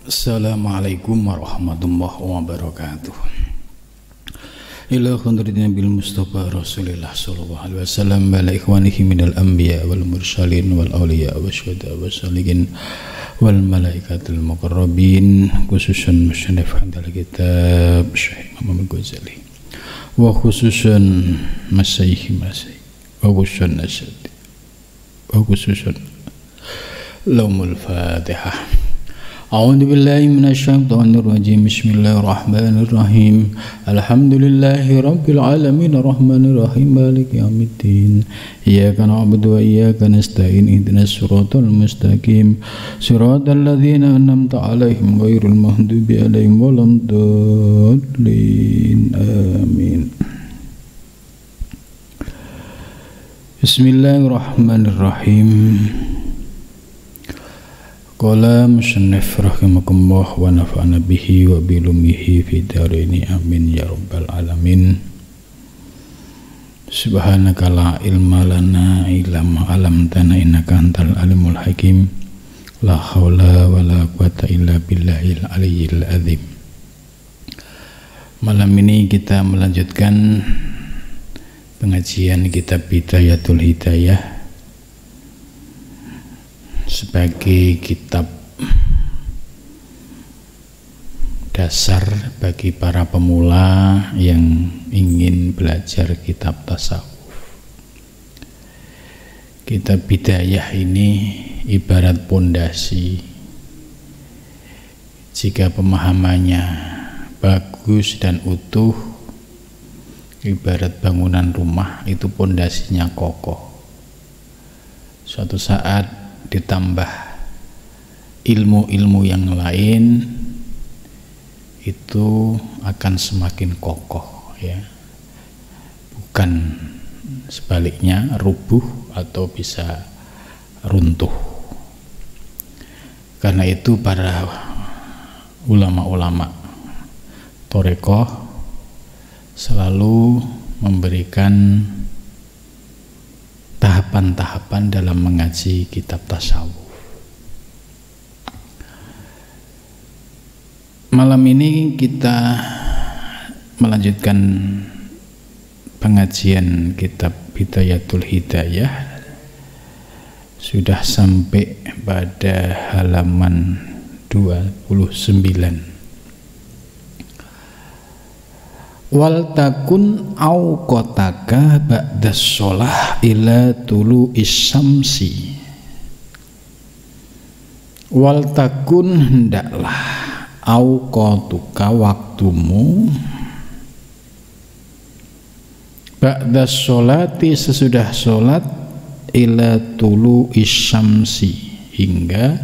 Assalamualaikum warahmatullahi wabarakatuh. Ila khadratin Nabil Mustafa Rasulillah sallallahu alaihi wasallam wa ala ikhwanihi minal anbiya wal mursalin wal awliya wasyuhada wassalihin wal malaikatul muqarrabin, khususan musannif hadal kitab Syekh Imam Ghazali wa khususan masyayikh wa khususan nasyid wa khususan laumul Fatihah. A'udzu billahi minasyaitonir rajim. Bismillahirrahmanirrahim. Alhamdulillahi rabbil alamin arrahmanir rahim maliki yaumiddin. Iyyaka na'budu wa iyyaka nasta'in ihdinas siratal mustaqim siratal ladzina an'amta 'alaihim ghairil maghdubi 'alaihim waladdallin. Amin. Bismillahirrahmanirrahim. Qala musannif rahimakumullah wa nafa'ana bihi wa bilumihi fi dharaini amin ya rabbal alamin. Subhanaka la ilma lana illa ma 'allamtana innaka antal alimul hakim. La haula wa la quwata illa billahil aliyyil azim. Malam ini kita melanjutkan pengajian kitab Bidayatul Hidayah sebagai kitab dasar bagi para pemula yang ingin belajar kitab tasawuf. Kitab Bidayah ini ibarat pondasi. Jika pemahamannya bagus dan utuh, ibarat bangunan rumah, itu pondasinya kokoh. Suatu saat ditambah ilmu-ilmu yang lain, itu akan semakin kokoh, ya, bukan sebaliknya rubuh atau bisa runtuh. Karena itu para ulama-ulama Thariqah selalu memberikan tahapan-tahapan dalam mengaji kitab tasawuf. Malam ini kita melanjutkan pengajian kitab Bidayatul Hidayah. Sudah sampai pada halaman 29. Wal takun au qotaka ba'das sholah ila tulu isyamsi. Wal takun hendaklah au qotuka waktumu ba'das sholati sesudah sholat ila tulu isyamsi hingga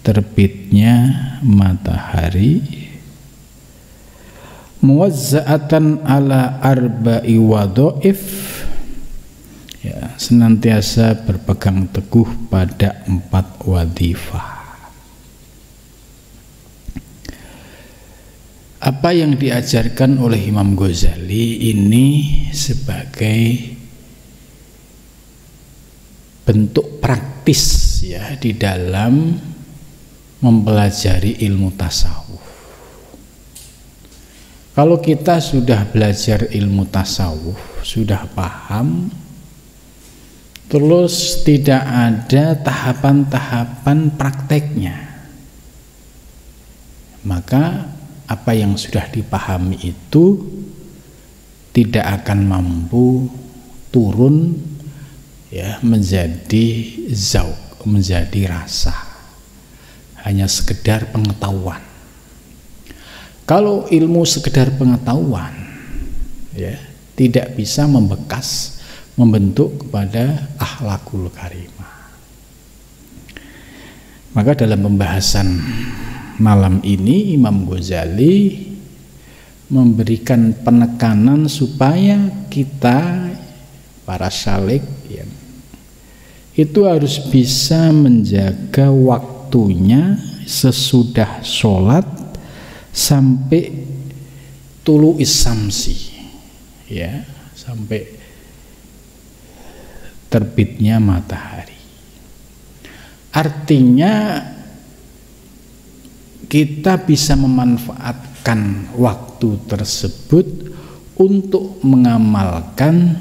terbitnya matahari, muwazza'atan ala arba'i wadha'if, ya, senantiasa berpegang teguh pada 4 wadhifah. Apa yang diajarkan oleh Imam Ghazali ini sebagai bentuk praktis, ya, di dalam mempelajari ilmu tasawuf. Kalau kita sudah belajar ilmu tasawuf, sudah paham, terus tidak ada tahapan-tahapan prakteknya, maka apa yang sudah dipahami itu tidak akan mampu turun, ya, menjadi zauq, menjadi rasa, hanya sekedar pengetahuan. Kalau ilmu sekedar pengetahuan, ya, tidak bisa membekas, membentuk kepada akhlakul karimah. Maka dalam pembahasan malam ini Imam Ghazali memberikan penekanan supaya kita para syalik, ya, itu harus bisa menjaga waktunya sesudah sholat sampai tulu isamsi, ya, sampai terbitnya matahari. Artinya kita bisa memanfaatkan waktu tersebut untuk mengamalkan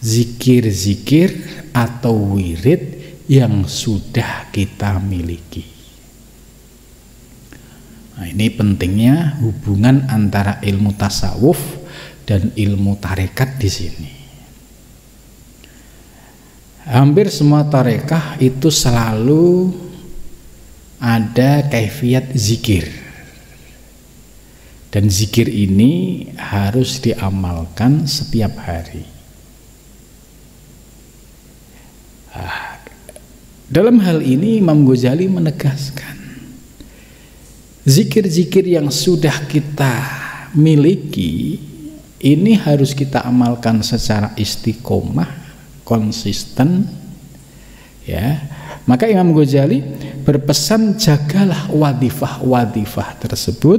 zikir-zikir atau wirid yang sudah kita miliki. Nah, ini pentingnya hubungan antara ilmu tasawuf dan ilmu tarekat di sini. Hampir semua tarekah itu selalu ada kaifiat zikir, dan zikir ini harus diamalkan setiap hari. Dalam hal ini Imam Ghazali menegaskan zikir-zikir yang sudah kita miliki ini harus kita amalkan secara istiqomah, konsisten, ya. Maka Imam Ghazali berpesan jagalah wadifah-wadifah tersebut,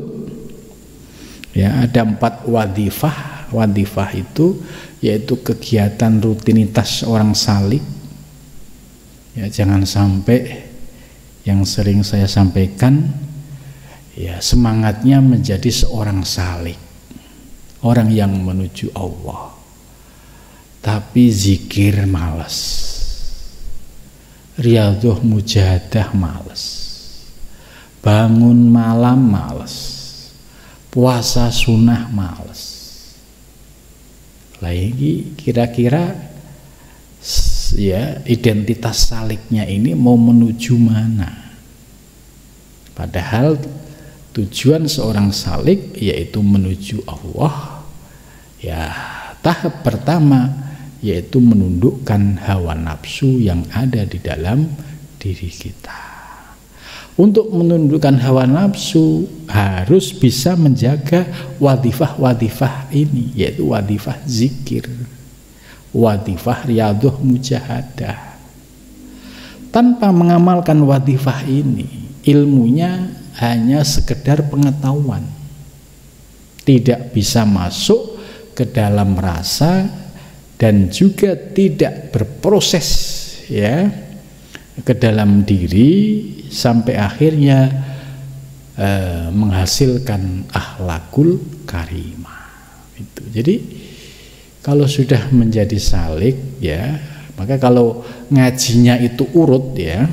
ya. Ada 4 wadifah. Wadifah itu yaitu kegiatan rutinitas orang salik, ya. Jangan sampai yang sering saya sampaikan, ya, semangatnya menjadi seorang salik, orang yang menuju Allah, tapi zikir malas, riyadhah mujahadah malas, bangun malam malas, puasa sunnah malas. Lagi kira-kira ya identitas saliknya ini mau menuju mana? Padahal tujuan seorang salik yaitu menuju Allah. Ya, tahap pertama yaitu menundukkan hawa nafsu yang ada di dalam diri kita. Untuk menundukkan hawa nafsu harus bisa menjaga wadifah-wadifah ini, yaitu wadifah zikir, wadifah riyadhah mujahadah. Tanpa mengamalkan wadifah ini, ilmunya hanya sekedar pengetahuan, tidak bisa masuk ke dalam rasa dan juga tidak berproses, ya, ke dalam diri sampai akhirnya menghasilkan akhlakul karimah. Itu. Jadi kalau sudah menjadi salik, ya, maka kalau ngajinya itu urut, ya,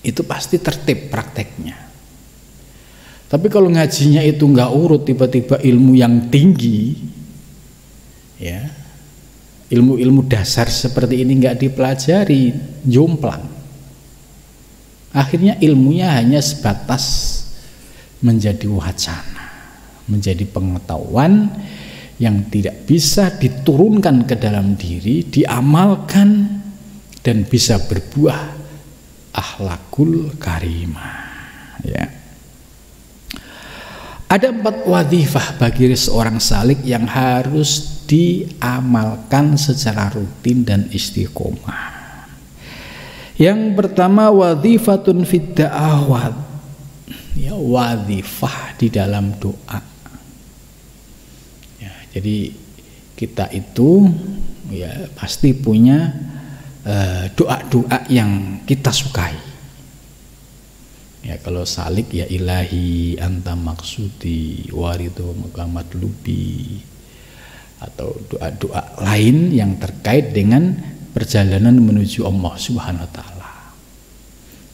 itu pasti tertib prakteknya. Tapi kalau ngajinya itu nggak urut, tiba-tiba ilmu yang tinggi, ya, ilmu-ilmu dasar seperti ini nggak dipelajari, jomplang. Akhirnya ilmunya hanya sebatas menjadi wacana, menjadi pengetahuan yang tidak bisa diturunkan ke dalam diri, diamalkan dan bisa berbuah akhlakul karimah, ya. Ada 4 wadifah bagi seorang salik yang harus diamalkan secara rutin dan istiqomah. Yang pertama wadifatun fid da'awat, ya, wadifah di dalam doa. Ya, jadi kita itu, ya, pasti punya doa-doa yang kita sukai. Ya, kalau salik ya ilahi anta maksudi waridho maqamat lubi, atau doa-doa lain yang terkait dengan perjalanan menuju Allah Subhanahu wa taala.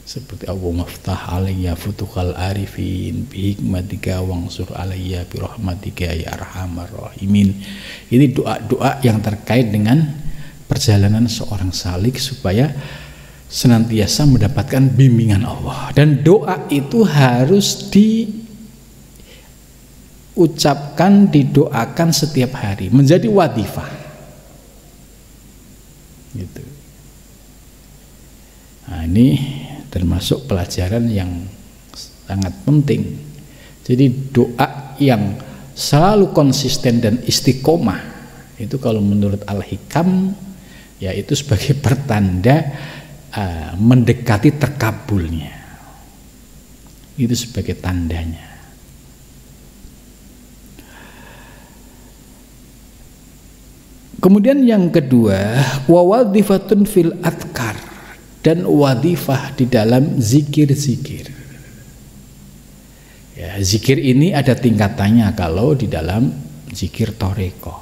Seperti Allahumma ftah alayya futuhal arifin bi hikmatika wansur alayya bi rahmatika ya arhamar rahimin. Ini doa-doa yang terkait dengan perjalanan seorang salik supaya senantiasa mendapatkan bimbingan Allah, dan doa itu harus diucapkan, didoakan setiap hari, menjadi wadifah, gitu. Nah, ini termasuk pelajaran yang sangat penting. Jadi doa yang selalu konsisten dan istiqomah itu kalau menurut Al-Hikam, ya, itu sebagai pertanda mendekati terkabulnya. Itu sebagai tandanya. Kemudian yang kedua, wadifatun fil adkar, dan wadifah di dalam zikir-zikir. Ya, zikir ini ada tingkatannya kalau di dalam zikir toreko.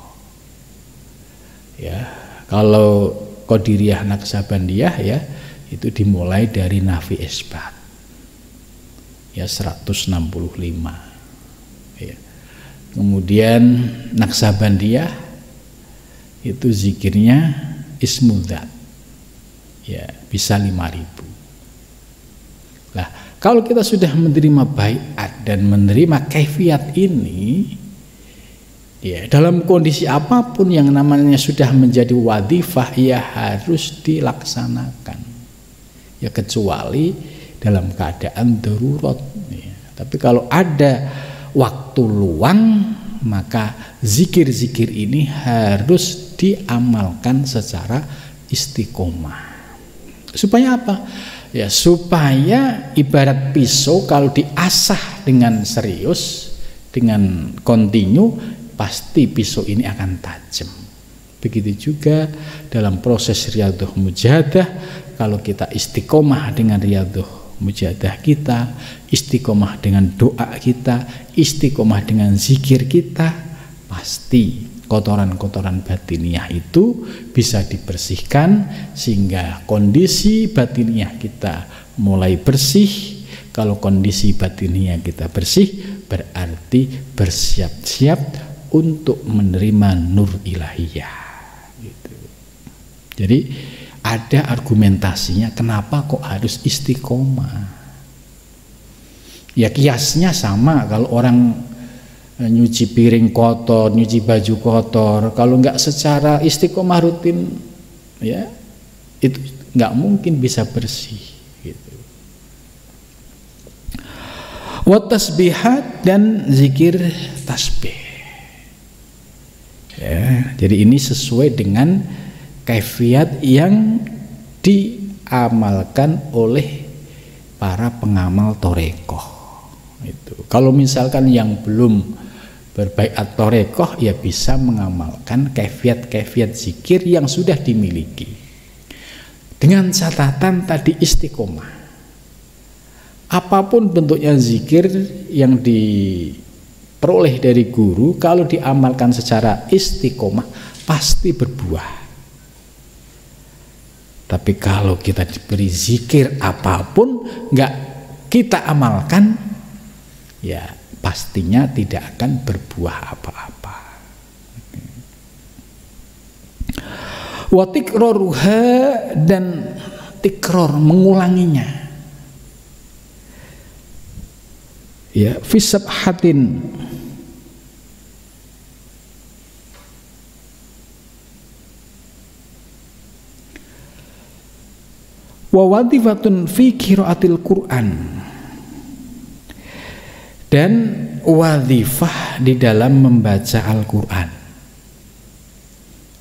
Ya, kalau Qadiriyah Naksabandiyah ya itu dimulai dari nafi isbat. Ya 165. Ya. Kemudian Naksabandiyah itu zikirnya ismudzat. Ya, bisa 5.000. Lah, kalau kita sudah menerima baiat dan menerima kaifiat ini, ya dalam kondisi apapun yang namanya sudah menjadi wadifah, ya harus dilaksanakan. Ya kecuali dalam keadaan darurat. Ya. Tapi kalau ada waktu luang, maka zikir-zikir ini harus diamalkan secara istiqomah. Supaya apa? Ya supaya ibarat pisau kalau diasah dengan serius, dengan kontinu, pasti pisau ini akan tajam. Begitu juga dalam proses riyadhah mujahadah, kalau kita istiqomah dengan riyadhah mujahadah kita, istiqomah dengan doa kita, istiqomah dengan zikir kita, pasti kotoran-kotoran batiniah itu bisa dibersihkan sehingga kondisi batiniah kita mulai bersih. Kalau kondisi batiniah kita bersih, berarti bersiap-siap untuk menerima nur ilahiyah. Gitu. Jadi ada argumentasinya kenapa kok harus istiqomah. Ya kiasnya sama, kalau orang nyuci piring kotor, nyuci baju kotor, kalau nggak secara istiqomah rutin, ya itu nggak mungkin bisa bersih. Gitu. Wa tasbihat dan zikir tasbih. Ya, jadi ini sesuai dengan kaifiat yang diamalkan oleh para pengamal torekoh. Itu. Kalau misalkan yang belum berbaiat torekoh, ya bisa mengamalkan kaifiat-kaifiat zikir yang sudah dimiliki dengan catatan tadi istiqomah. Apapun bentuknya zikir yang diperoleh dari guru, kalau diamalkan secara istiqomah pasti berbuah. Tapi kalau kita diberi zikir apapun nggak kita amalkan, ya pastinya tidak akan berbuah apa-apa. Wa tikraruha dan tikror, mengulanginya. Ya, fi sabhatin. Wa wadifatun fi qiraatil Qur'an. Dan wadhifah di dalam membaca Al-Quran.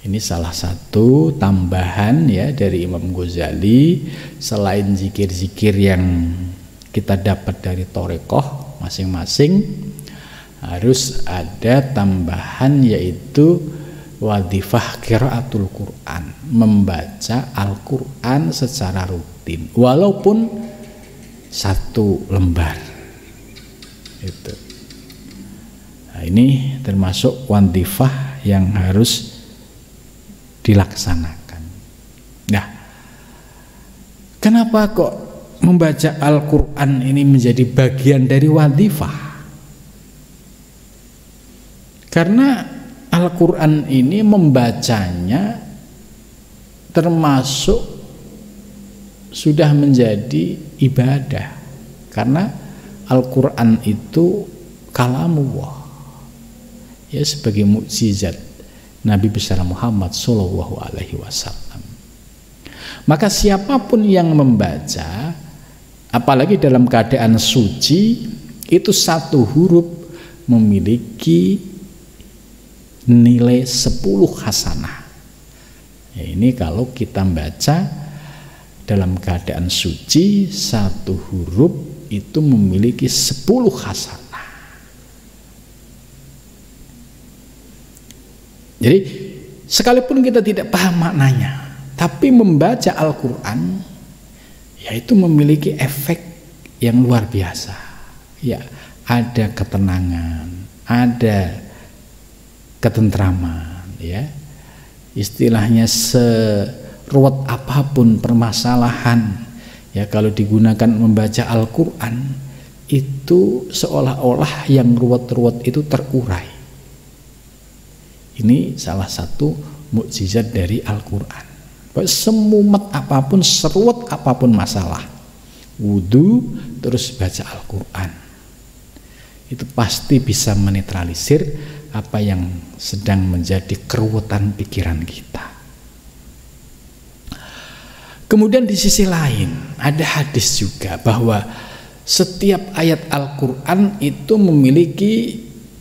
Ini salah satu tambahan ya dari Imam Ghazali. Selain zikir-zikir yang kita dapat dari torekoh masing-masing, harus ada tambahan yaitu wadhifah qiraatul Quran, membaca Al-Quran secara rutin walaupun satu lembar. Itu. Nah, ini termasuk wadhifah yang harus dilaksanakan. Nah, kenapa kok membaca Al-Quran ini menjadi bagian dari wadhifah? Karena Al-Quran ini membacanya termasuk sudah menjadi ibadah, karena Al-Quran itu kalamullah, ya sebagai mukjizat Nabi besar Muhammad Shallallahu Alaihi Wasallam. Maka siapapun yang membaca, apalagi dalam keadaan suci, itu satu huruf memiliki nilai 10 hasanah. Ya, ini kalau kita baca dalam keadaan suci, satu huruf itu memiliki 10 hasanah. Jadi sekalipun kita tidak paham maknanya, tapi membaca Al-Quran yaitu memiliki efek yang luar biasa. Ya, ada ketenangan, ada ketentraman, ya. Istilahnya seruwet apapun permasalahan, ya, kalau digunakan membaca Al-Quran itu seolah-olah yang ruwet-ruwet itu terurai. Ini salah satu mukjizat dari Al-Quran. Semumet apapun, seruwet apapun masalah, wudhu terus baca Al-Quran, itu pasti bisa menetralisir apa yang sedang menjadi keruwetan pikiran kita. Kemudian di sisi lain ada hadis juga bahwa setiap ayat Al-Quran itu memiliki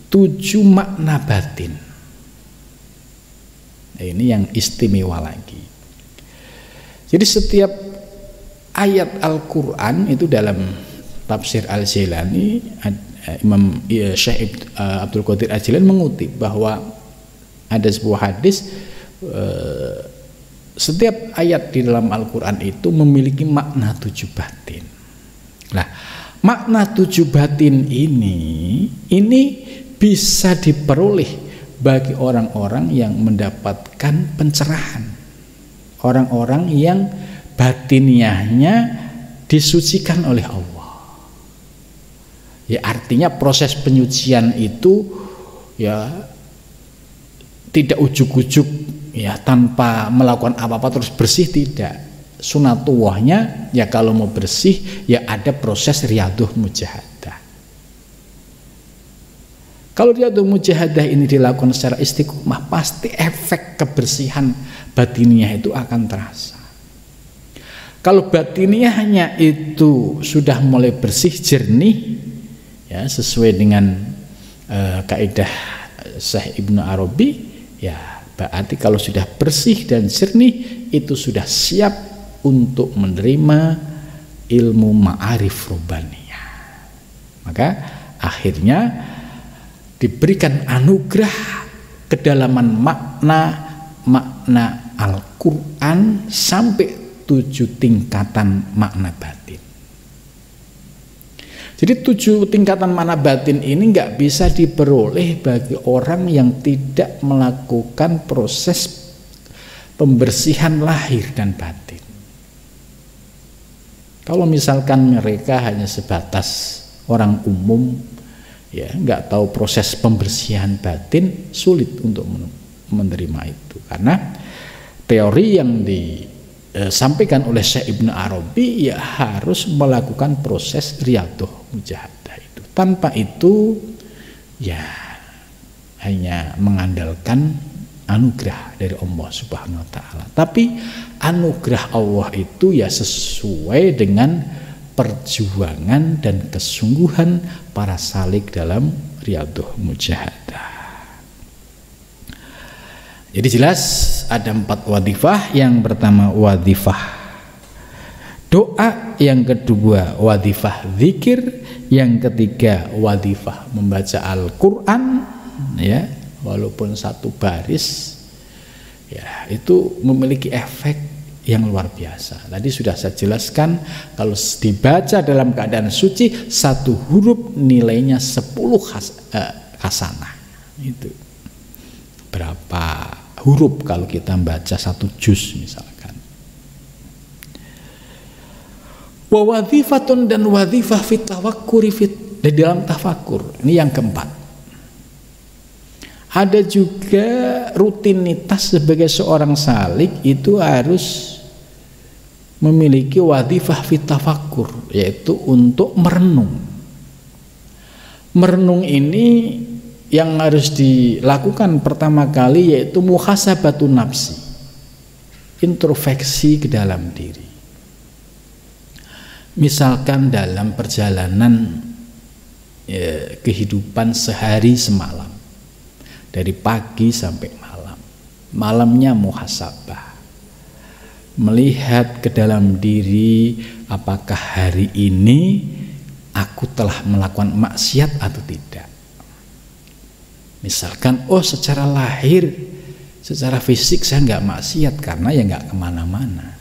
7 makna batin. Nah, ini yang istimewa lagi. Jadi setiap ayat Al-Quran itu dalam tafsir Al-Jailani, Imam Syekh Abdul Qadir Al-Jailani mengutip bahwa ada sebuah hadis, setiap ayat di dalam Al-Quran itu memiliki makna 7 batin. Nah, makna 7 batin ini bisa diperoleh bagi orang-orang yang mendapatkan pencerahan, orang-orang yang batiniahnya disucikan oleh Allah. Ya, artinya proses penyucian itu ya tidak ujuk-ujuk, ya, tanpa melakukan apa-apa terus bersih, tidak. Sunatullahnya ya kalau mau bersih ya ada proses riyadhah mujahadah. Kalau riyadhah mujahadah ini dilakukan secara istiqomah, pasti efek kebersihan batiniah itu akan terasa. Kalau batiniahnya itu sudah mulai bersih, jernih, ya, sesuai dengan kaidah Syekh Ibnu Arabi, ya berarti kalau sudah bersih dan jernih itu sudah siap untuk menerima ilmu ma'arif rubbaniyah. Maka akhirnya diberikan anugerah kedalaman makna Al-Quran sampai 7 tingkatan makna batin. Jadi 7 tingkatan makna batin ini nggak bisa diperoleh bagi orang yang tidak melakukan proses pembersihan lahir dan batin. Kalau misalkan mereka hanya sebatas orang umum, ya nggak tahu proses pembersihan batin, sulit untuk menerima itu, karena teori yang disampaikan oleh Syekh Ibnu Arabi ya harus melakukan proses riyadhah mujahadah itu. Tanpa itu ya hanya mengandalkan anugerah dari Allah Subhanahu wa taala. Tapi anugerah Allah itu ya sesuai dengan perjuangan dan kesungguhan para salik dalam riyadhah mujahadah. Jadi jelas ada 4 wadhifah. Yang pertama wadhifah doa, yang kedua wadhifah zikir, yang ketiga wadhifah membaca Al-Quran, ya, walaupun 1 baris, ya itu memiliki efek yang luar biasa. Tadi sudah saya jelaskan, kalau dibaca dalam keadaan suci 1 huruf nilainya 10 hasanah. Itu berapa huruf kalau kita baca 1 juz misalkan. Wa wadhifatun, dan wadhifah fit tawakkuri di dalam tafakur. Ini yang keempat. Ada juga rutinitas sebagai seorang salik itu harus memiliki wadhifah fit tafakkur, yaitu untuk merenung. Merenung ini yang harus dilakukan pertama kali yaitu muhasabatun nafsi, introspeksi ke dalam diri. Misalkan dalam perjalanan kehidupan sehari semalam, dari pagi sampai malam, malamnya muhasabah, melihat ke dalam diri, apakah hari ini aku telah melakukan maksiat atau tidak. Misalkan, oh secara lahir, secara fisik saya nggak maksiat karena ya nggak kemana-mana.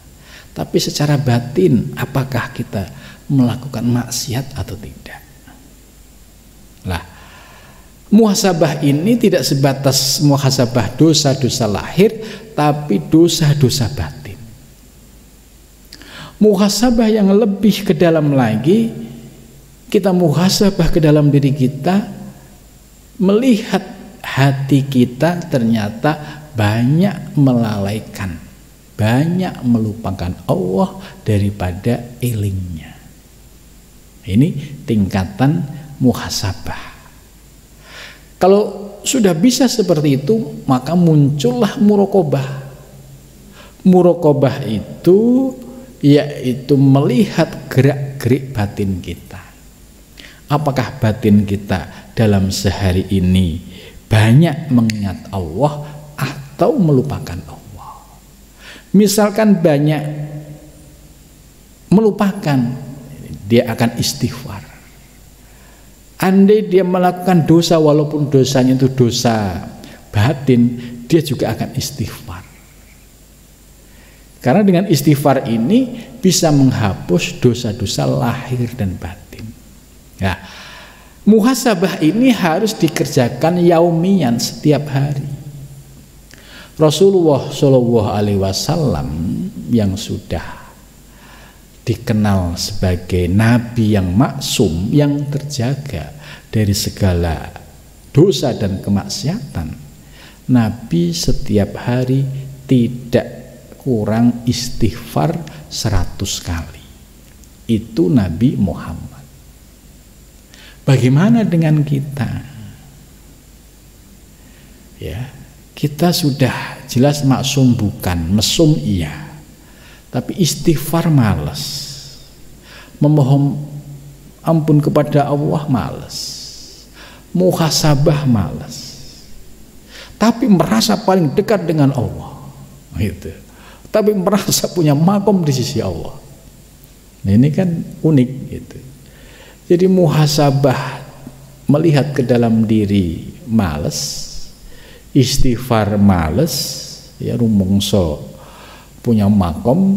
Tapi secara batin, apakah kita melakukan maksiat atau tidak? Muhasabah ini tidak sebatas muhasabah dosa-dosa lahir, tapi dosa-dosa batin. Muhasabah yang lebih ke dalam lagi, kita muhasabah ke dalam diri kita, melihat hati kita ternyata banyak melalaikan, banyak melupakan Allah daripada ilingnya. Ini tingkatan muhasabah. Kalau sudah bisa seperti itu, maka muncullah muraqabah. Muraqabah itu yaitu melihat gerak-gerik batin kita. Apakah batin kita dalam sehari ini banyak mengingat Allah atau melupakan Allah? Misalkan banyak melupakan, dia akan istighfar. Andai dia melakukan dosa, walaupun dosanya itu dosa batin, dia juga akan istighfar. Karena dengan istighfar ini bisa menghapus dosa-dosa lahir dan batin. Nah, muhasabah ini harus dikerjakan yaumian, setiap hari. Rasulullah SAW yang sudah dikenal sebagai nabi yang maksum, yang terjaga dari segala dosa dan kemaksiatan, Nabi setiap hari tidak kurang istighfar 100 kali. Itu Nabi Muhammad. Bagaimana dengan kita? Ya, kita sudah jelas maksum bukan, mesum iya, tapi istighfar malas, memohon ampun kepada Allah malas, muhasabah malas, tapi merasa paling dekat dengan Allah, gitu. Tapi merasa punya makom di sisi Allah. Nah, ini kan unik, gitu. Jadi muhasabah, melihat ke dalam diri malas, istighfar malas, ya rumongso punya makom,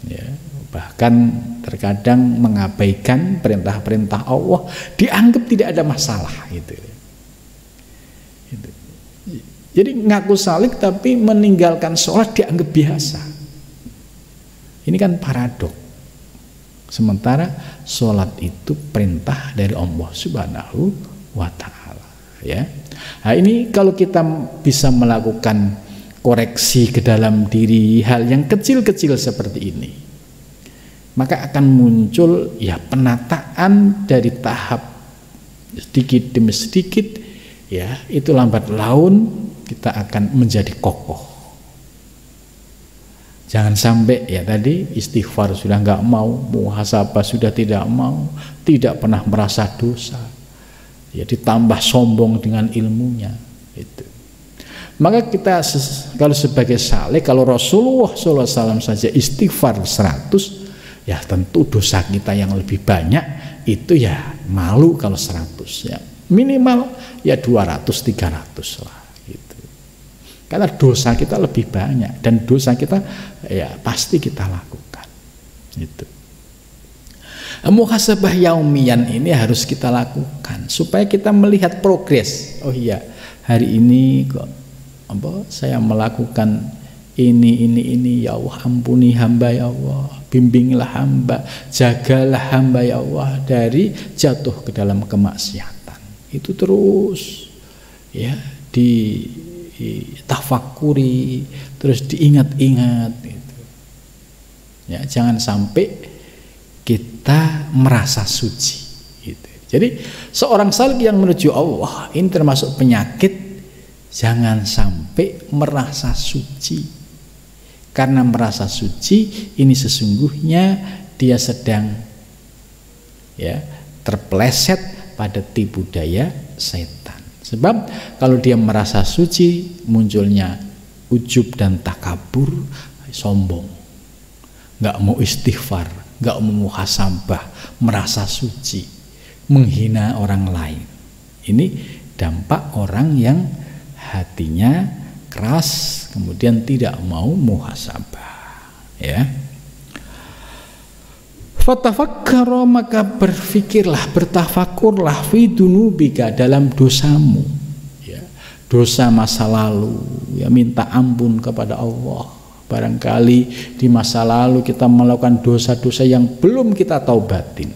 ya, bahkan terkadang mengabaikan perintah-perintah Allah, dianggap tidak ada masalah, gitu. Jadi ngaku salik tapi meninggalkan sholat dianggap biasa. Ini kan paradok. Sementara sholat itu perintah dari Allah Subhanahu wa ta'ala, ya. Nah, ini kalau kita bisa melakukan koreksi ke dalam diri hal yang kecil-kecil seperti ini, maka akan muncul ya penataan dari tahap sedikit demi sedikit, ya, itu lambat laun kita akan menjadi kokoh. Jangan sampai ya tadi istighfar sudah nggak mau, muhasabah sudah tidak mau, tidak pernah merasa dosa, ya ditambah sombong dengan ilmunya, itu. Maka kita kalau sebagai saleh, kalau Rasulullah SAW saja istighfar 100, ya tentu dosa kita yang lebih banyak itu ya malu kalau 100, ya minimal ya 200-300 lah, gitu. Karena dosa kita lebih banyak dan dosa kita ya pasti kita lakukan, gitu. Muhasabah yaumian ini harus kita lakukan supaya kita melihat progres. Oh iya, hari ini kok saya melakukan ini, ya Allah, ampuni hamba ya Allah, bimbinglah hamba, jagalah hamba ya Allah dari jatuh ke dalam kemaksiatan. Itu terus ya ditafakuri, terus diingat-ingat, gitu. Ya, jangan sampai kita merasa suci, gitu. Jadi seorang salik yang menuju Allah ini termasuk penyakit, jangan sampai merasa suci. Karena merasa suci ini sesungguhnya dia sedang ya terpeleset pada tipu daya setan. Sebab kalau dia merasa suci, munculnya ujub dan takabur, sombong, nggak mau istighfar, nggak mau muhasabah, merasa suci, menghina orang lain. Ini dampak orang yang hatinya keras, kemudian tidak mau muhasabah, ya. Fatafakkara, maka berfikirlah, bertafakurlah fi dunubika, dalam dosamu, ya, dosa masa lalu, ya, minta ampun kepada Allah. Barangkali di masa lalu kita melakukan dosa-dosa yang belum kita taubatin.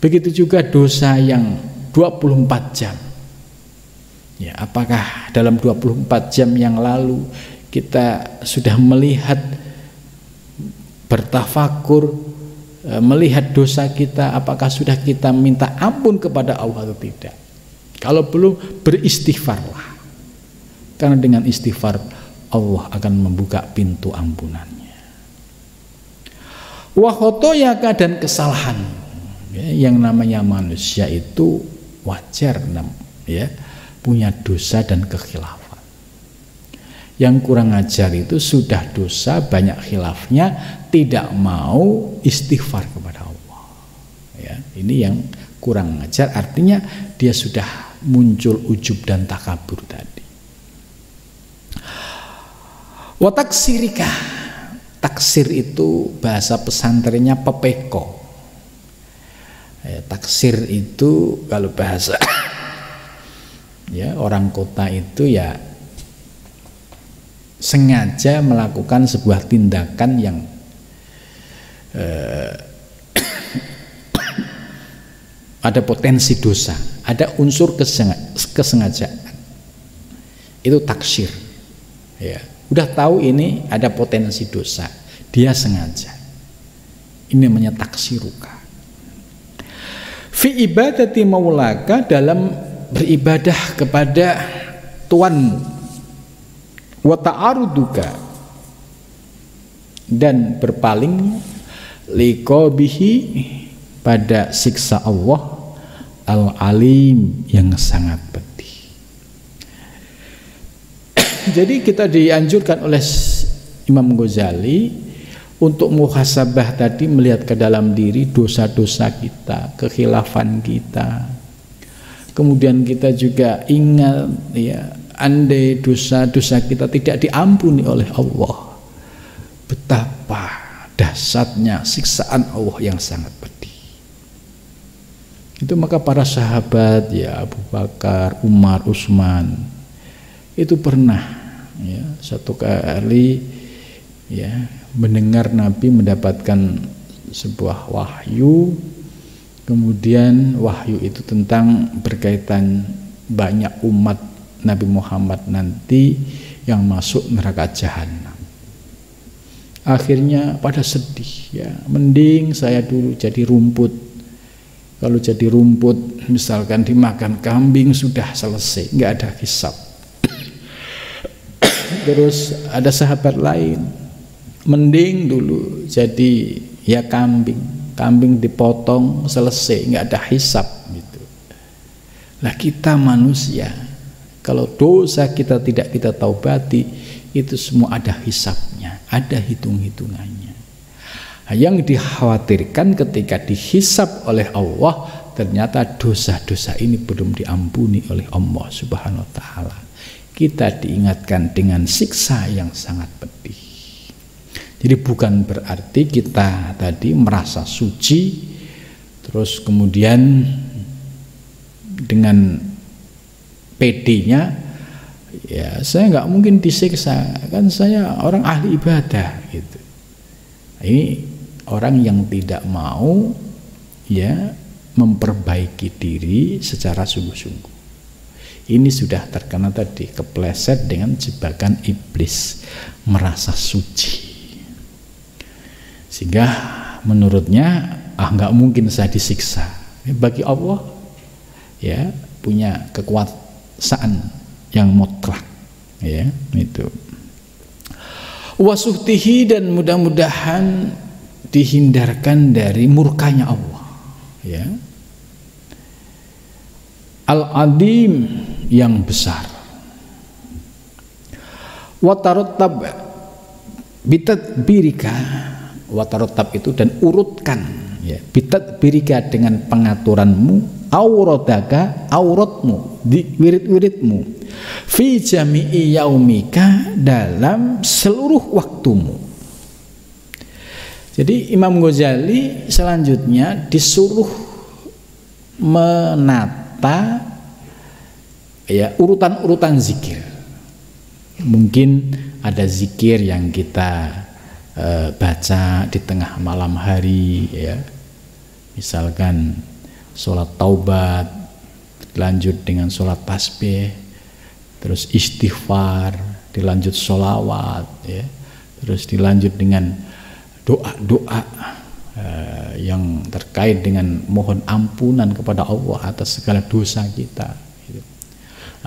Begitu juga dosa yang 24 jam. Ya, apakah dalam 24 jam yang lalu kita sudah melihat, bertafakur, melihat dosa kita, apakah sudah kita minta ampun kepada Allah atau tidak? Kalau belum, beristighfarlah, karena dengan istighfar Allah akan membuka pintu ampunannya. Wa khotoyaka, dan kesalahan, ya, yang namanya manusia itu wajar, ya, punya dosa dan kekhilafan. Yang kurang ajar itu sudah dosa, banyak khilafnya, tidak mau istighfar kepada Allah. Ya, ini yang kurang ajar, artinya dia sudah muncul ujub dan takabur tadi. Wa taksirika, taksir itu bahasa pesantrennya pepeko. Ya, taksir itu kalau bahasa ya orang kota itu ya sengaja melakukan sebuah tindakan yang ada potensi dosa, ada unsur kesengajaan. Itu taksir. Ya, udah tahu ini ada potensi dosa, dia sengaja. Ini namanya taksiruka. Fi ibadati maulaka, dalam beribadah kepada Tuanmu. Wa ta'aruduka, dan berpaling liqabihi, pada siksa Allah al-alim, yang sangat pedih. Jadi kita dianjurkan oleh Imam Ghazali untuk muhasabah tadi, melihat ke dalam diri dosa-dosa kita, kekhilafan kita. Kemudian kita juga ingat, ya, andai dosa-dosa kita tidak diampuni oleh Allah, betapa dahsyatnya siksaan Allah yang sangat pedih. Itu maka para sahabat, ya, Abu Bakar, Umar, Utsman, itu pernah, ya, satu kali, ya, mendengar Nabi mendapatkan sebuah wahyu. Kemudian wahyu itu tentang berkaitan banyak umat Nabi Muhammad nanti yang masuk neraka jahanam. Akhirnya pada sedih, ya, mending saya dulu jadi rumput. Kalau jadi rumput, misalkan dimakan kambing, sudah selesai, nggak ada hisab. Terus ada sahabat lain, mending dulu jadi, ya, kambing dipotong, selesai, nggak ada hisab gitu. Lah kita manusia, kalau dosa kita tidak kita taubati, itu semua ada hisabnya, ada hitung-hitungannya. Yang dikhawatirkan ketika dihisab oleh Allah, ternyata dosa-dosa ini belum diampuni oleh Allah Subhanahu wa Ta'ala. Kita diingatkan dengan siksa yang sangat pedih. Jadi bukan berarti kita tadi merasa suci, terus kemudian dengan PD-nya, ya, saya nggak mungkin disiksa, kan saya orang ahli ibadah gitu. Ini orang yang tidak mau, ya, memperbaiki diri secara sungguh-sungguh. Ini sudah terkena tadi, kepleset dengan jebakan iblis, merasa suci, sehingga menurutnya nggak mungkin saya disiksa. Bagi Allah, ya, punya kekuasaan yang mutlak, ya, itu. Wasuhtihi, dan mudah-mudahan dihindarkan dari murkanya Allah, ya. Al-adim, yang besar. Watarottab bitadbirika, watarottab itu dan urutkan, ya, bitadbirika, dengan pengaturanmu, aurataka, auratmu, di wirid-wiridmu, fi jami'i yaumika, dalam seluruh waktumu. Jadi Imam Ghazali selanjutnya disuruh menata ya urutan-urutan zikir. Mungkin ada zikir yang kita baca di tengah malam hari, ya. Misalkan sholat taubat, dilanjut dengan sholat tasbih, terus istighfar, dilanjut sholawat, ya. Terus dilanjut dengan doa-doa yang terkait dengan mohon ampunan kepada Allah atas segala dosa kita.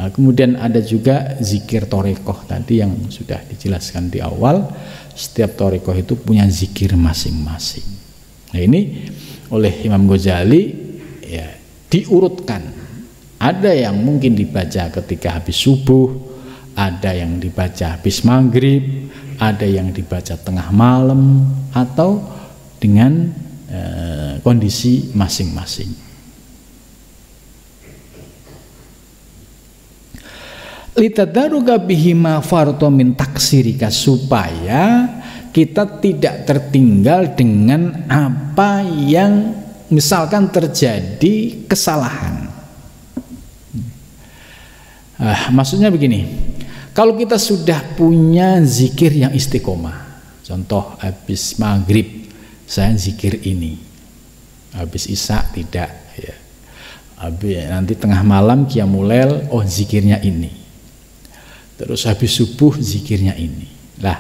Kemudian ada juga zikir torekoh tadi yang sudah dijelaskan di awal. Setiap torekoh itu punya zikir masing-masing. Nah, ini oleh Imam Ghazali ya diurutkan. Ada yang mungkin dibaca ketika habis subuh, ada yang dibaca habis maghrib, ada yang dibaca tengah malam, atau dengan kondisi masing-masing. Litadaruka bihima farto min taksirika, supaya kita tidak tertinggal dengan apa yang misalkan terjadi kesalahan. Maksudnya begini, kalau kita sudah punya zikir yang istiqomah, contoh habis maghrib saya zikir ini, habis isya tidak, ya. Nanti tengah malam qiyamul, oh zikirnya ini, terus habis subuh zikirnya ini. Lah,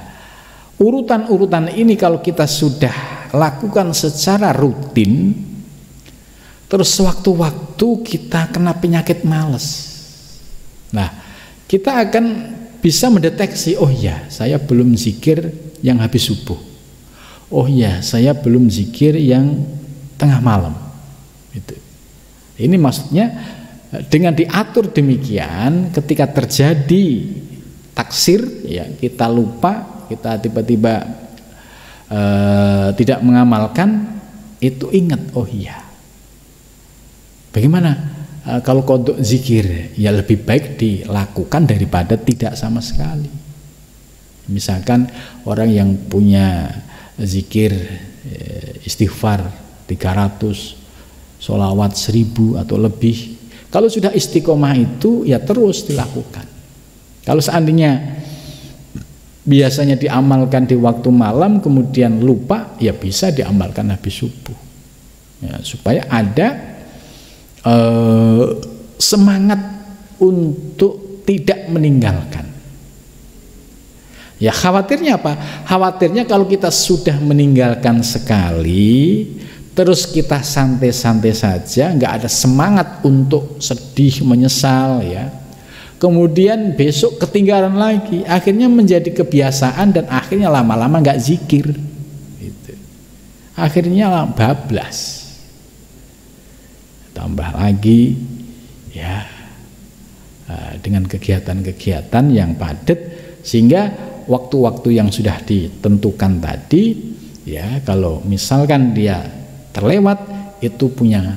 urutan-urutan ini kalau kita sudah lakukan secara rutin, terus sewaktu-waktu kita kena penyakit malas, nah kita akan bisa mendeteksi, oh ya saya belum zikir yang habis subuh, oh ya saya belum zikir yang tengah malam. Ini maksudnya dengan diatur demikian, ketika terjadi taksir, ya kita lupa, kita tiba-tiba tidak mengamalkan, itu ingat, oh iya, bagaimana kalau kodok zikir, ya lebih baik dilakukan daripada tidak sama sekali. Misalkan orang yang punya zikir istighfar 300, sholawat 1000 atau lebih, kalau sudah istiqomah itu ya terus dilakukan. Kalau seandainya biasanya diamalkan di waktu malam kemudian lupa, ya bisa diamalkan habis subuh, ya, supaya ada semangat untuk tidak meninggalkan. Ya khawatirnya apa? Khawatirnya kalau kita sudah meninggalkan sekali, terus kita santai-santai saja, nggak ada semangat untuk sedih, menyesal, ya. Kemudian besok ketinggalan lagi, akhirnya menjadi kebiasaan dan akhirnya lama-lama nggak zikir. Gitu. Akhirnya bablas. Tambah lagi, ya, dengan kegiatan-kegiatan yang padat, sehingga waktu-waktu yang sudah ditentukan tadi, ya, kalau misalkan dia terlewat, itu punya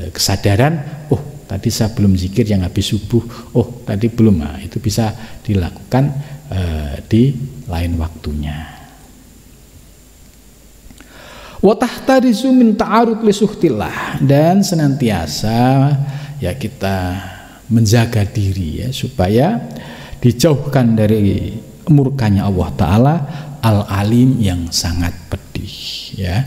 kesadaran, oh tadi saya belum zikir yang habis subuh, oh tadi belum, nah, itu bisa dilakukan di lain waktunya. Wa tahtarizu min ta'arud li suhtillah, dan senantiasa ya kita menjaga diri, ya, supaya dijauhkan dari murkanya Allah Ta'ala Al-Alim yang sangat pedih, ya.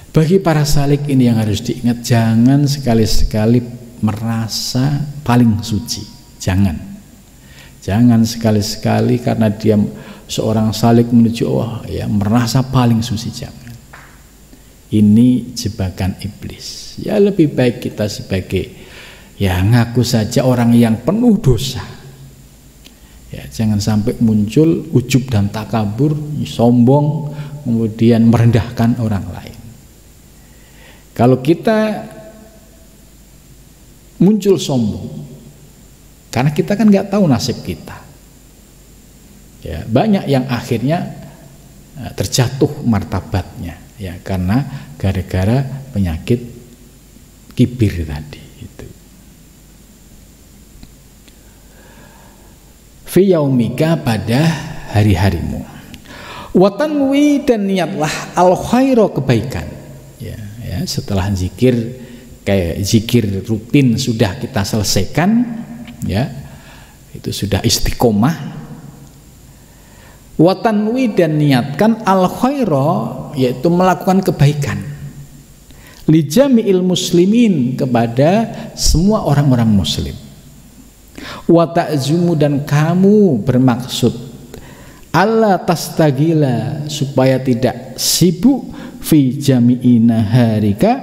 Bagi para salik ini yang harus diingat, jangan sekali-sekali merasa paling suci, jangan sekali-sekali karena dia seorang salik menuju Allah, ya, merasa paling suci, jangan. Ini jebakan iblis. Ya lebih baik kita sebagai, ya, ngaku saja orang yang penuh dosa. Ya, jangan sampai muncul ujub dan takabur, sombong, kemudian merendahkan orang lain. Kalau kita muncul sombong, karena kita kan nggak tahu nasib kita, ya, banyak yang akhirnya terjatuh martabatnya, ya, karena gara-gara penyakit kibir tadi itu. Fi yaumika, pada hari-harimu. Watanwi, dan niatlah al khairo, kebaikan. Ya, setelah zikir, kayak zikir rutin sudah kita selesaikan, ya, itu sudah istiqomah. Watanwi, dan niatkan al khairo, yaitu melakukan kebaikan, li jami'il muslimin, kepada semua orang-orang muslim. Wa ta'zumu, dan kamu bermaksud alla tastagila, supaya tidak sibuk fi jami'i naharika,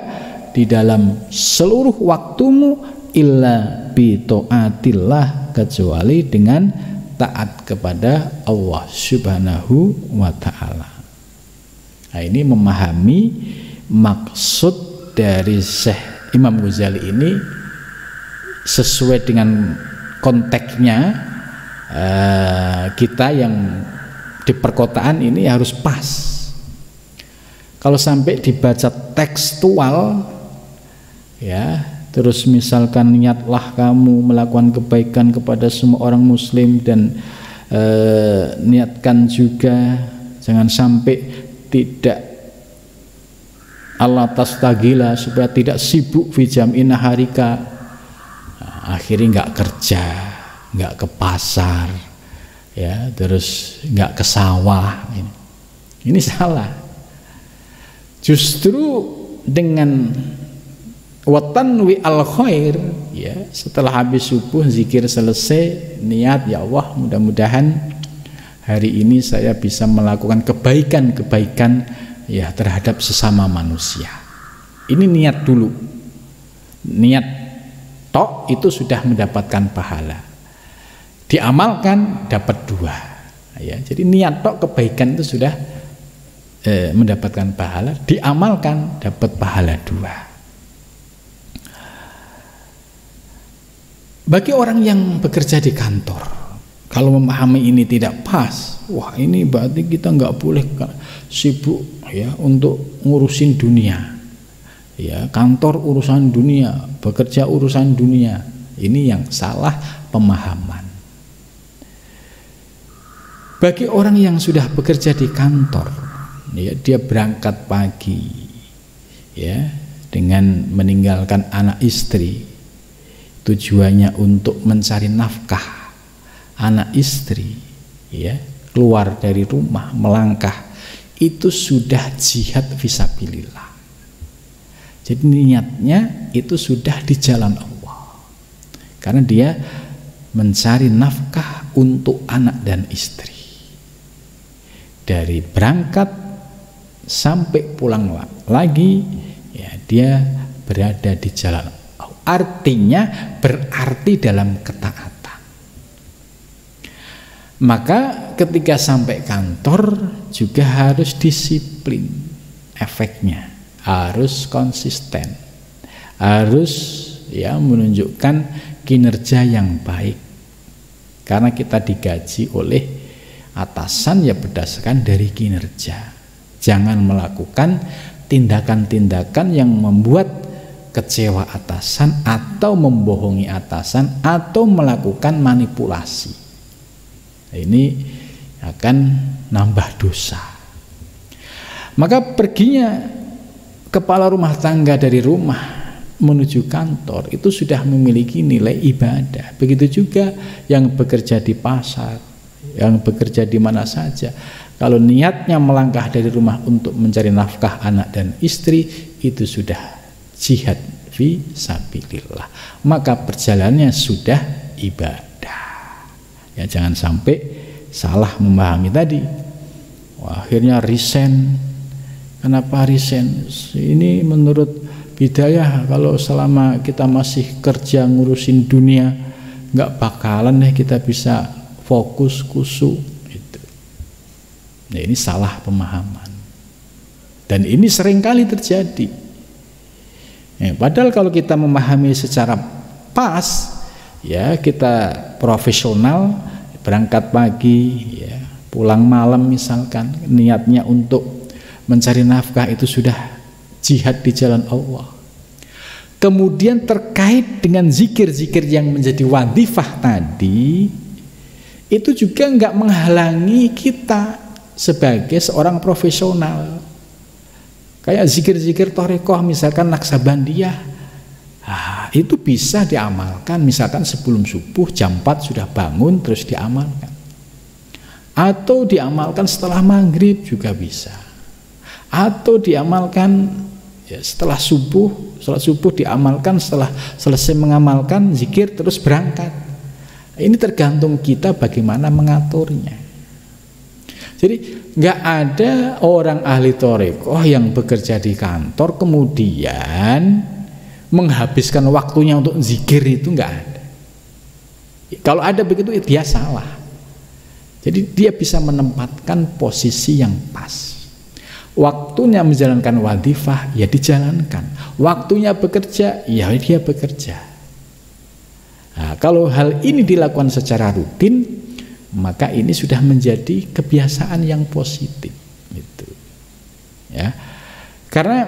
di dalam seluruh waktumu, illa bi taatillah, kecuali dengan taat kepada Allah Subhanahu wa ta'ala. Nah, ini memahami maksud dari Syekh Imam Ghazali ini sesuai dengan konteksnya. Kita yang di perkotaan ini harus pas. Kalau sampai dibaca tekstual, ya, terus misalkan niatlah kamu melakukan kebaikan kepada semua orang muslim, dan niatkan juga jangan sampai tidak Allah tastagila, supaya tidak sibuk fi jam'in naharika. Akhirnya nggak kerja, nggak ke pasar, ya, terus nggak ke sawah. Ini salah. Justru dengan watanwi al khair, ya, setelah habis subuh zikir selesai, niat, ya Allah, mudah-mudahan hari ini saya bisa melakukan kebaikan-kebaikan, ya, terhadap sesama manusia. Ini niat dulu. Niat tok itu sudah mendapatkan pahala. Diamalkan dapat 2. Ya, jadi niat tok kebaikan itu sudah mendapatkan pahala, diamalkan dapat pahala 2. Bagi orang yang bekerja di kantor, kalau memahami ini tidak pas, wah, ini berarti kita nggak boleh sibuk, ya, untuk ngurusin dunia, ya, kantor urusan dunia, bekerja urusan dunia. Ini yang salah pemahaman. Bagi orang yang sudah bekerja di kantor, ya, dia berangkat pagi, ya, dengan meninggalkan anak istri, tujuannya untuk mencari nafkah anak istri, ya, keluar dari rumah melangkah, itu sudah jihad fisabilillah. Jadi niatnya itu sudah di jalan Allah, karena dia mencari nafkah untuk anak dan istri. Dari berangkat sampai pulang lagi, ya, dia berada di jalan Allah. Artinya berarti dalam ketaatan. Maka ketika sampai kantor juga harus disiplin. Efeknya harus konsisten, harus, ya, menunjukkan kinerja yang baik, karena kita digaji oleh atasan, ya, berdasarkan dari kinerja. Jangan melakukan tindakan-tindakan yang membuat kecewa atasan, atau membohongi atasan, atau melakukan manipulasi. Ini akan nambah dosa. Maka perginya kepala rumah tangga dari rumah menuju kantor itu sudah memiliki nilai ibadah. Begitu juga yang bekerja di pasar, yang bekerja di mana saja. Kalau niatnya melangkah dari rumah untuk mencari nafkah anak dan istri, itu sudah jihad fi sabilillah. Maka perjalanannya sudah ibadah. Ya, jangan sampai salah memahami tadi. Wah, akhirnya resign. Kenapa resign? Ini menurut Bidayah, kalau selama kita masih kerja ngurusin dunia, nggak bakalan deh kita bisa fokus khusyuk gitu. Nah, ini salah pemahaman, dan ini seringkali terjadi. Ya, padahal kalau kita memahami secara pas, ya, kita profesional, berangkat pagi, ya, pulang malam misalkan, niatnya untuk mencari nafkah, itu sudah jihad di jalan Allah. Kemudian terkait dengan zikir-zikir yang menjadi wadhifah tadi, itu juga enggak menghalangi kita sebagai seorang profesional. Kayak zikir-zikir thariqah misalkan Naksabandiyah, itu bisa diamalkan misalkan sebelum subuh jam 4 sudah bangun terus diamalkan, atau diamalkan setelah maghrib juga bisa, atau diamalkan ya, setelah subuh, sholat subuh diamalkan, setelah selesai mengamalkan zikir terus berangkat. Ini tergantung kita bagaimana mengaturnya. Jadi nggak ada orang ahli thariqah yang bekerja di kantor kemudian menghabiskan waktunya untuk zikir, itu nggak ada. Kalau ada begitu dia salah. Jadi dia bisa menempatkan posisi yang pas. Waktunya menjalankan wadifah ya dijalankan, waktunya bekerja ya dia bekerja. Nah, kalau hal ini dilakukan secara rutin, maka ini sudah menjadi kebiasaan yang positif, gitu. Ya, karena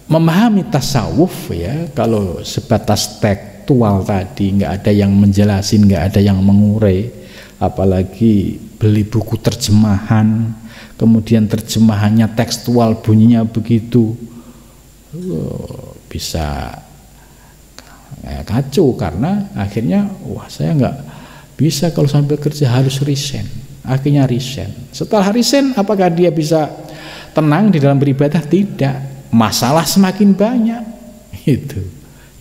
memahami tasawuf ya, kalau sebatas tekstual tadi nggak ada yang menjelasin, nggak ada yang mengurai, apalagi beli buku terjemahan, kemudian terjemahannya tekstual bunyinya begitu, bisa kacau karena akhirnya wah saya nggak bisa kalau sambil kerja, harus resign. Akhirnya resign. Setelah resign, apakah dia bisa tenang di dalam beribadah? Tidak. Masalah semakin banyak. Itu.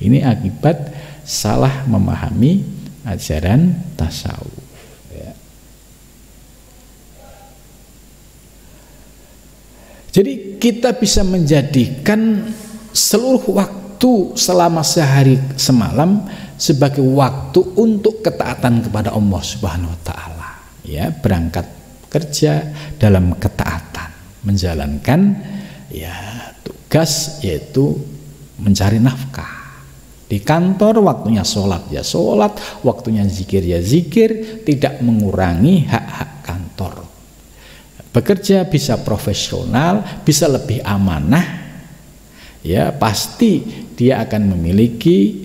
Ini akibat salah memahami ajaran tasawuf. Ya. Jadi kita bisa menjadikan seluruh waktu selama sehari semalam sebagai waktu untuk ketaatan kepada Allah Subhanahu wa taala. Ya, berangkat kerja dalam ketaatan, menjalankan ya tugas yaitu mencari nafkah. Di kantor waktunya sholat ya sholat, waktunya zikir ya zikir, tidak mengurangi hak-hak kantor. Bekerja bisa profesional, bisa lebih amanah. Ya, pasti dia akan memiliki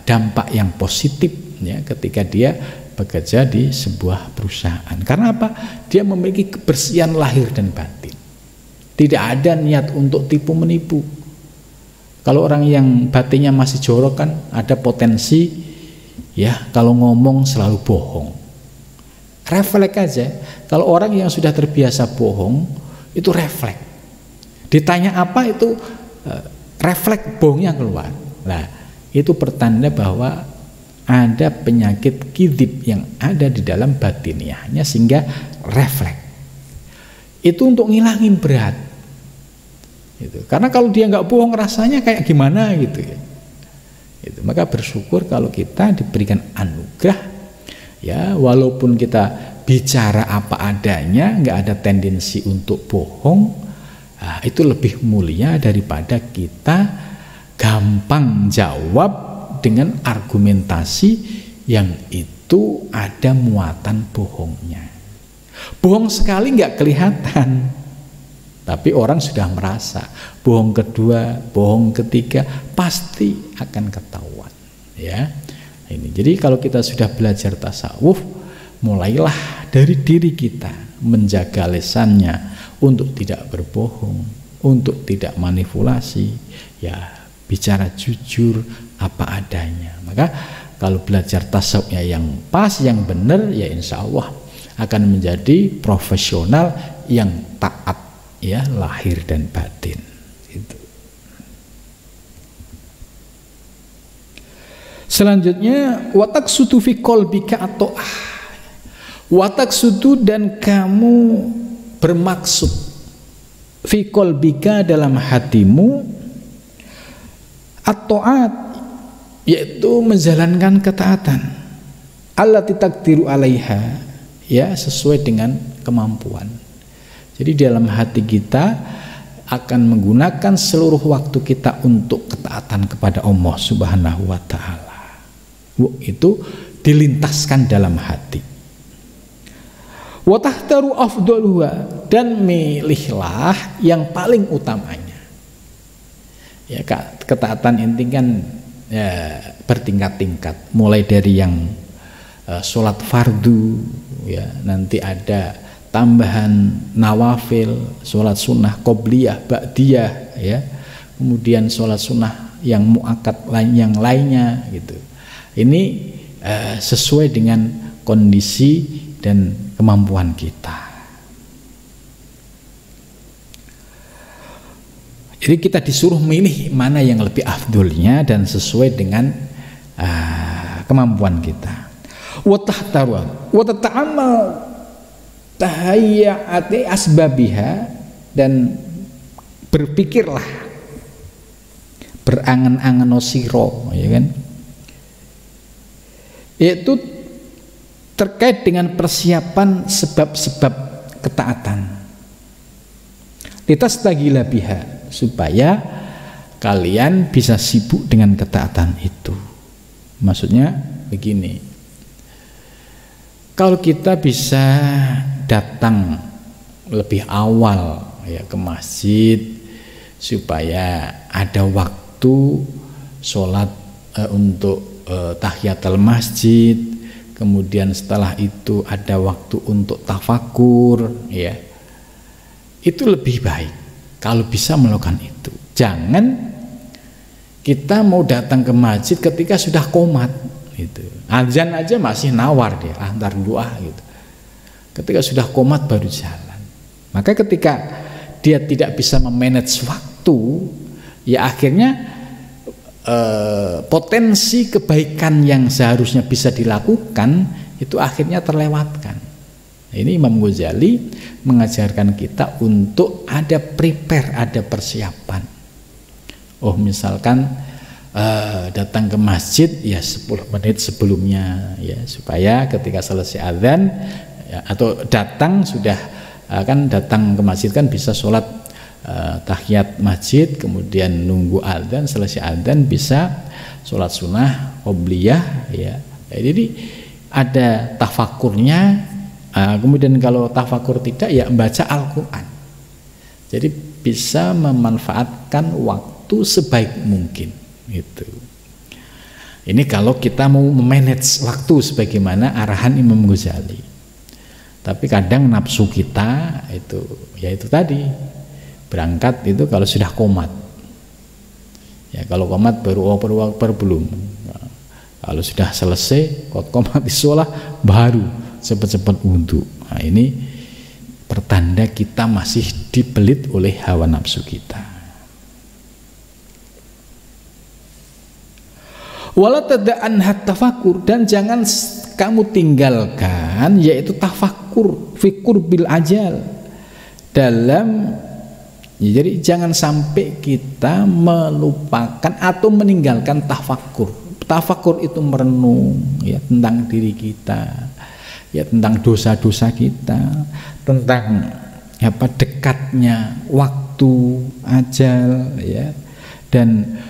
dampak yang positif ya ketika dia bekerja di sebuah perusahaan. Karena apa? Dia memiliki kebersihan lahir dan batin. Tidak ada niat untuk tipu menipu. Kalau orang yang batinnya masih jorok kan ada potensi ya kalau ngomong selalu bohong. Refleks aja. Kalau orang yang sudah terbiasa bohong itu refleks. Ditanya apa itu refleks bohongnya keluar. Nah, itu pertanda bahwa ada penyakit kidib yang ada di dalam batiniahnya sehingga refleks. Itu untuk ngilangin berat. Gitu. Karena kalau dia nggak bohong rasanya kayak gimana gitu ya. Gitu. Maka bersyukur kalau kita diberikan anugerah ya, walaupun kita bicara apa adanya, nggak ada tendensi untuk bohong, nah, itu lebih mulia daripada kita gampang jawab dengan argumentasi yang itu ada muatan bohongnya. Bohong sekali nggak kelihatan, tapi orang sudah merasa. Bohong kedua, bohong ketiga pasti akan ketahuan. Ya, ini. Jadi kalau kita sudah belajar tasawuf, mulailah dari diri kita menjaga lisannya untuk tidak berbohong, untuk tidak manipulasi. Ya. Bicara jujur apa adanya. Maka kalau belajar tasawufnya yang pas, yang benar, ya insya Allah akan menjadi profesional yang taat ya lahir dan batin. Gitu. Selanjutnya watak sutu fi qalbika atau watak sutu, dan kamu bermaksud fi qalbika dalam hatimu at-ta'at, yaitu menjalankan ketaatan allati taqdiru 'alaiha ya sesuai dengan kemampuan. Jadi dalam hati kita akan menggunakan seluruh waktu kita untuk ketaatan kepada Allah Subhanahu wa taala. Itu dilintaskan dalam hati. Wa tahtaru afdaluha, dan milihlah yang paling utamanya. Ya, ketaatan inti kan ya, bertingkat-tingkat, mulai dari yang sholat fardu, ya, nanti ada tambahan nawafil, sholat sunnah qobliyah, ba'diyah, ya, kemudian sholat sunnah yang muakkad yang lainnya gitu. Ini sesuai dengan kondisi dan kemampuan kita. Jadi kita disuruh milih mana yang lebih afdolnya dan sesuai dengan kemampuan kita. Wa tahtaru wa tata'ammal tahayyati asbabiha, dan berpikirlah, berangan-angan siro, ya kan, yaitu terkait dengan persiapan sebab-sebab ketaatan. Litastagila biha, supaya kalian bisa sibuk dengan ketaatan itu. Maksudnya begini, kalau kita bisa datang lebih awal, ya, ke masjid, supaya ada waktu sholat untuk tahiyatul masjid, kemudian setelah itu ada waktu untuk tafakur, ya, itu lebih baik kalau bisa melakukan itu. Jangan kita mau datang ke masjid ketika sudah qomat gitu. Azan aja masih nawar dia, antar doa gitu. Ketika sudah qomat baru jalan. Maka ketika dia tidak bisa memanage waktu, ya akhirnya potensi kebaikan yang seharusnya bisa dilakukan itu akhirnya terlewatkan. Ini Imam Ghazali mengajarkan kita untuk ada prepare, ada persiapan. Oh, misalkan datang ke masjid ya 10 menit sebelumnya, ya, supaya ketika selesai azan, ya, atau datang sudah kan datang ke masjid kan bisa sholat tahiyat masjid, kemudian nunggu azan, selesai azan bisa sholat sunnah qobliyah, ya. Jadi ada tafakurnya. Kemudian kalau tafakur tidak, ya membaca Al-Quran. Jadi bisa memanfaatkan waktu sebaik mungkin gitu. Ini kalau kita mau memanage waktu sebagaimana arahan Imam Ghazali. Tapi kadang nafsu kita itu, ya itu tadi, berangkat itu kalau sudah qomat. Ya, kalau qomat baru belum. Kalau sudah selesai qomat sholat baru cepat-cepat wudhu. Nah, ini pertanda kita masih dibelit oleh hawa nafsu kita. Wala tada'an tafakur, dan jangan kamu tinggalkan yaitu tafakur, fikur bil ajal dalam, ya, jadi jangan sampai kita melupakan atau meninggalkan tafakur. Tafakur itu merenung, ya, tentang diri kita, ya, tentang dosa-dosa kita, tentang apa dekatnya waktu ajal, ya, dan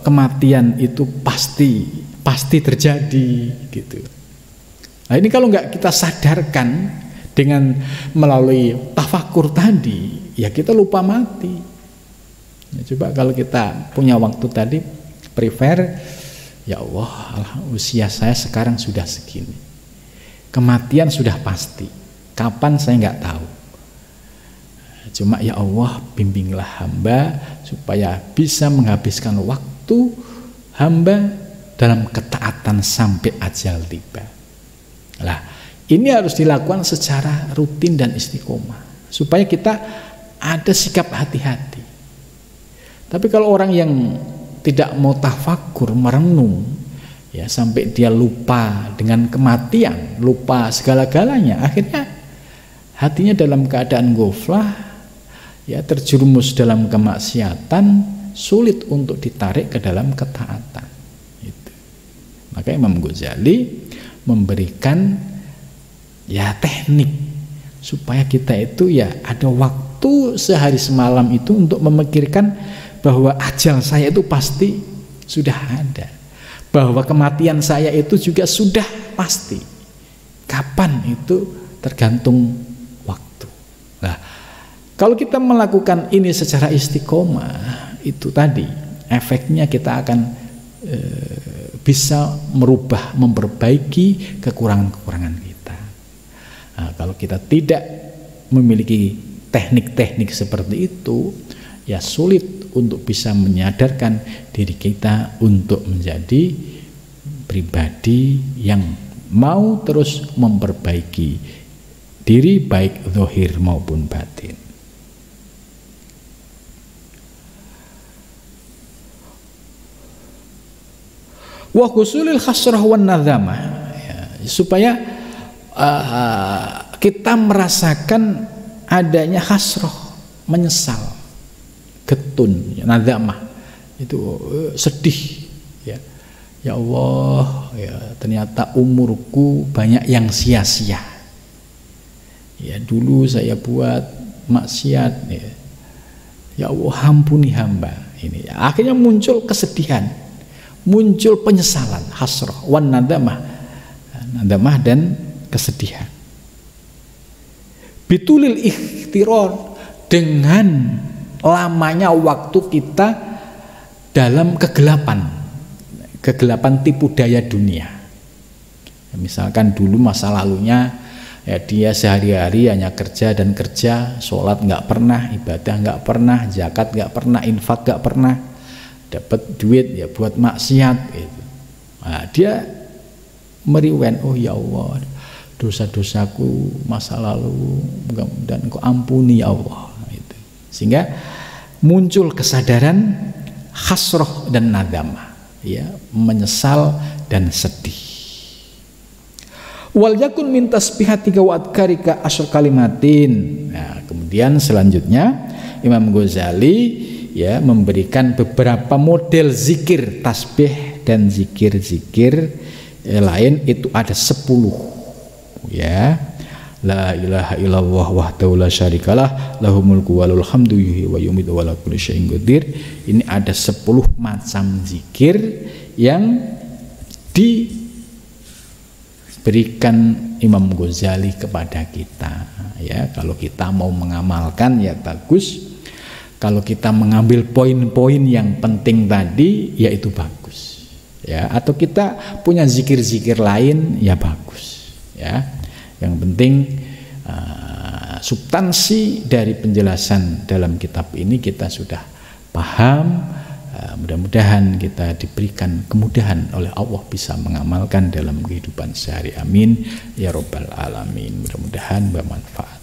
kematian itu pasti terjadi gitu. Nah, ini kalau nggak kita sadarkan dengan melalui tafakur tadi, ya kita lupa mati. Nah, coba kalau kita punya waktu tadi, prepare, ya Allah, usia saya sekarang sudah segini, kematian sudah pasti, kapan saya nggak tahu. Cuma ya Allah, bimbinglah hamba supaya bisa menghabiskan waktu hamba dalam ketaatan sampai ajal tiba. Lah, ini harus dilakukan secara rutin dan istiqomah supaya kita ada sikap hati-hati. Tapi kalau orang yang tidak mau tafakur, merenung, ya, sampai dia lupa dengan kematian, lupa segala-galanya, akhirnya hatinya dalam keadaan ghaflah, ya, terjerumus dalam kemaksiatan, sulit untuk ditarik ke dalam ketaatan. Gitu. Maka Imam Ghazali memberikan, ya, teknik supaya kita itu, ya, ada waktu sehari semalam itu untuk memikirkan bahwa ajal saya itu pasti sudah ada, bahwa kematian saya itu juga sudah pasti. Kapan itu tergantung waktu. Nah, kalau kita melakukan ini secara istiqomah, itu tadi efeknya kita akan bisa merubah, memperbaiki kekurangan-kekurangan kita. Nah, kalau kita tidak memiliki teknik-teknik seperti itu, ya sulit untuk bisa menyadarkan diri kita untuk menjadi pribadi yang mau terus memperbaiki diri baik zahir maupun batin. Wa husulil khasrah wan nadhamah, ya, supaya kita merasakan adanya khasrah, menyesal, getun, nadhamah, itu sedih, ya. Ya Allah, ya ternyata umurku banyak yang sia-sia. Ya dulu saya buat maksiat, ya. Ya Allah ampuni hamba ini. Akhirnya muncul kesedihan, muncul penyesalan, hasrah, wan nadamah, nadamah dan kesedihan. Bitulil ikhtirar, dengan lamanya waktu kita dalam kegelapan tipu daya dunia. Misalkan dulu masa lalunya, ya dia sehari-hari hanya kerja dan kerja, sholat nggak pernah, ibadah nggak pernah, zakat nggak pernah, infak nggak pernah, dapat duit ya buat maksiat gitu. Nah, dia meriwen, oh ya Allah, dosa-dosaku masa lalu mudah-mudahan Engkau ampuni ya Allah gitu. Sehingga muncul kesadaran hasroh dan nadamah, ya, menyesal dan sedih. Wal yakun min tasbihatika wa adkarika asyr kalimatin. Nah, kemudian selanjutnya Imam Ghazali ya memberikan beberapa model zikir tasbih dan zikir-zikir lain, itu ada 10, ya. La ilaha illallah wahdahu la syarikalah lahul mulku wa lahul hamdu yuhyi wa yumiitu wa ala kulli syai'in qadir. Ini ada 10 macam zikir yang diberikan Imam Ghazali kepada kita, ya. Kalau kita mau mengamalkan ya bagus, kalau kita mengambil poin-poin yang penting tadi ya itu bagus, ya. Atau kita punya zikir-zikir lain ya bagus, ya. Yang penting substansi dari penjelasan dalam kitab ini kita sudah paham. Mudah-mudahan kita diberikan kemudahan oleh Allah bisa mengamalkan dalam kehidupan sehari. Amin ya robbal alamin. Mudah-mudahan bermanfaat.